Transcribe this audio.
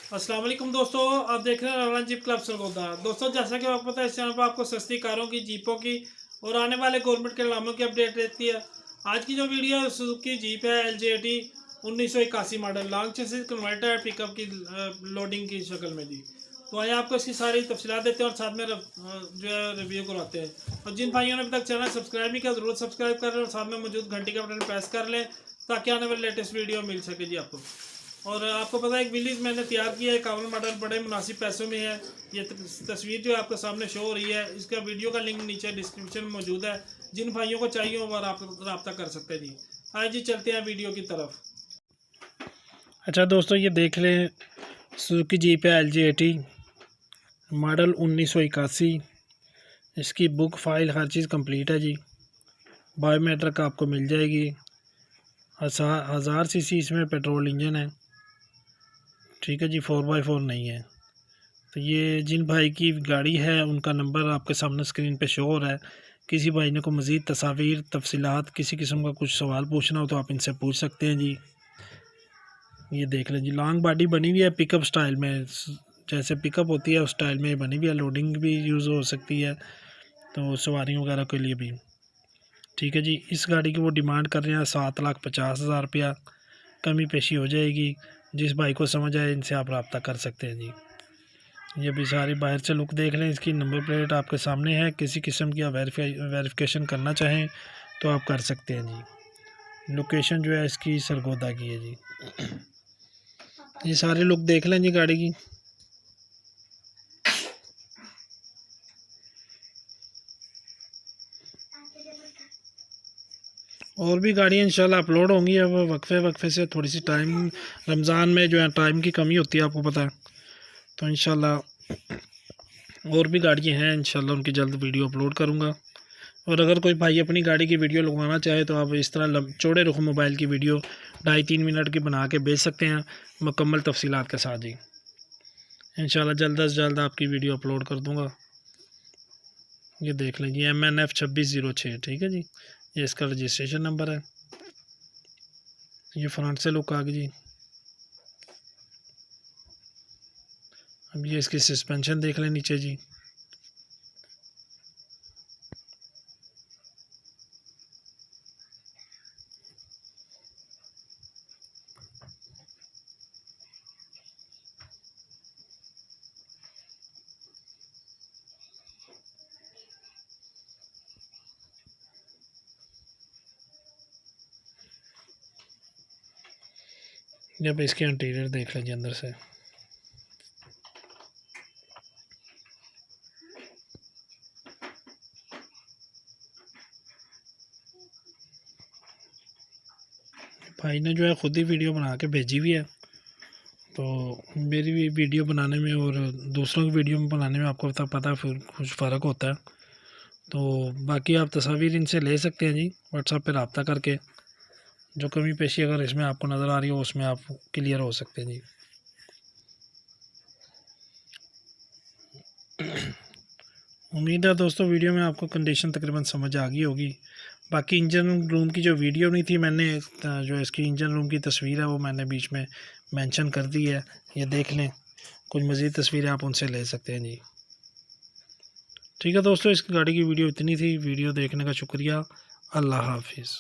अस्सलाम वालेकुम दोस्तों, आप देख रहे हैं रमजान जीप क्लब सरगोदा। दोस्तों, जैसा कि आपको पता है, इस चैनल पर आपको सस्ती कारों की, जीपों की और आने वाले गवर्नमेंट के नामों की अपडेट रहती है। आज की जो वीडियो है सुजुकी जीप है LJT 1981 model long chassis converter pickup की लोडिंग की शक्ल में दी। तो आइए आपको इसकी सारी तफसीलात देते हैं और साथ में जो है रिव्यू करवाते हैं। और जिन भाइयों ने अभी तक चैनल सब्सक्राइब नहीं किया ज़रूर सब्सक्राइब कर लें और साथ में मौजूद घंटी का बटन प्रेस कर लें ताकि आने वाली लेटेस्ट वीडियो मिल सके जी आपको। और आपको पता है एक विलीज मैंने तैयार किया है, 51 मॉडल बड़े मुनासिब पैसों में है। ये तस्वीर जो आपके सामने शो हो रही है, इसका वीडियो का लिंक नीचे डिस्क्रिप्शन में मौजूद है। जिन भाइयों को चाहिए वो रब्ता कर सकते हैं जी। आइए जी चलते हैं वीडियो की तरफ। अच्छा दोस्तों, ये देख लें सुजुकी जीप है LJT मॉडल 1981। इसकी बुक फाइल हर चीज़ कंप्लीट है जी। बायोमेट्रिक आपको मिल जाएगी। 1000 सीसी इसमें पेट्रोल इंजन है। ठीक है जी, 4x4 नहीं है। तो ये जिन भाई की गाड़ी है उनका नंबर आपके सामने स्क्रीन पे शो हो रहा है। किसी भाई ने को मज़ीद तस्वीर तफसीलात किसी किस्म का कुछ सवाल पूछना हो तो आप इनसे पूछ सकते हैं जी। ये देख लें जी, लॉन्ग बॉडी बनी हुई है पिकअप स्टाइल में, जैसे पिकअप होती है उस स्टाइल में बनी हुई है। लोडिंग भी यूज़ हो सकती है तो सवारी वगैरह के लिए भी। ठीक है जी, इस गाड़ी की वो डिमांड कर रहे हैं 7,50,000 रुपया। कमी पेशी हो जाएगी। जिस भाई को समझ आए इनसे आप रब्ता कर सकते हैं जी। ये भी सारी बाहर से लुक देख लें। इसकी नंबर प्लेट आपके सामने है। किसी किस्म की आप वेरिफिकेशन करना चाहें तो आप कर सकते हैं जी। लोकेशन जो है इसकी सरगोदा की है जी। ये सारे लुक देख लें जी गाड़ी की। और भी गाड़ियाँ इंशाल्लाह अपलोड होंगी। अब वक्फे से थोड़ी सी टाइम, रमज़ान में जो है टाइम की कमी होती है आपको पता है, तो इंशाल्लाह और भी गाड़ियाँ हैं, इंशाल्लाह उनकी जल्द वीडियो अपलोड करूँगा। और अगर कोई भाई अपनी गाड़ी की वीडियो लगवाना चाहे तो आप इस तरह चौड़े रुख मोबाइल की वीडियो 2.5-3 मिनट की बना के भेज सकते हैं मुकम्मल तफसीलात के साथ जी। इंशाल्लाह जल्द से जल्द आपकी वीडियो अपलोड कर दूँगा। ये देख लीजिए MNF 2606। ठीक है जी, ये इसका रजिस्ट्रेशन नंबर है। ये फ्रंट से लुक आ गई जी। अब ये इसकी सस्पेंशन देख लें नीचे जी। जब इसके इंटीरियर देख लीजिए अंदर से। भाई ने जो है ख़ुद ही वीडियो बना के भेजी हुई है। तो मेरी भी वीडियो बनाने में और दूसरों की वीडियो बनाने में आपको पता फिर कुछ फ़र्क होता है। तो बाकी आप तस्वीर इनसे ले सकते हैं जी, व्हाट्सएप पे रब्ता करके। जो कमी पेशी अगर इसमें आपको नज़र आ रही हो उसमें आप क्लियर हो सकते हैं जी। उम्मीद है दोस्तों वीडियो में आपको कंडीशन तकरीबन समझ आ गई होगी। बाकी इंजन रूम की जो वीडियो नहीं थी, मैंने जो इसकी इंजन रूम की तस्वीर है वो मैंने बीच में मेंशन कर दी है। ये देख लें, कुछ मज़ीद तस्वीरें आप उनसे ले सकते हैं जी। ठीक है दोस्तों, इस गाड़ी की वीडियो इतनी थी। वीडियो देखने का शुक्रिया। अल्लाह हाफिज़।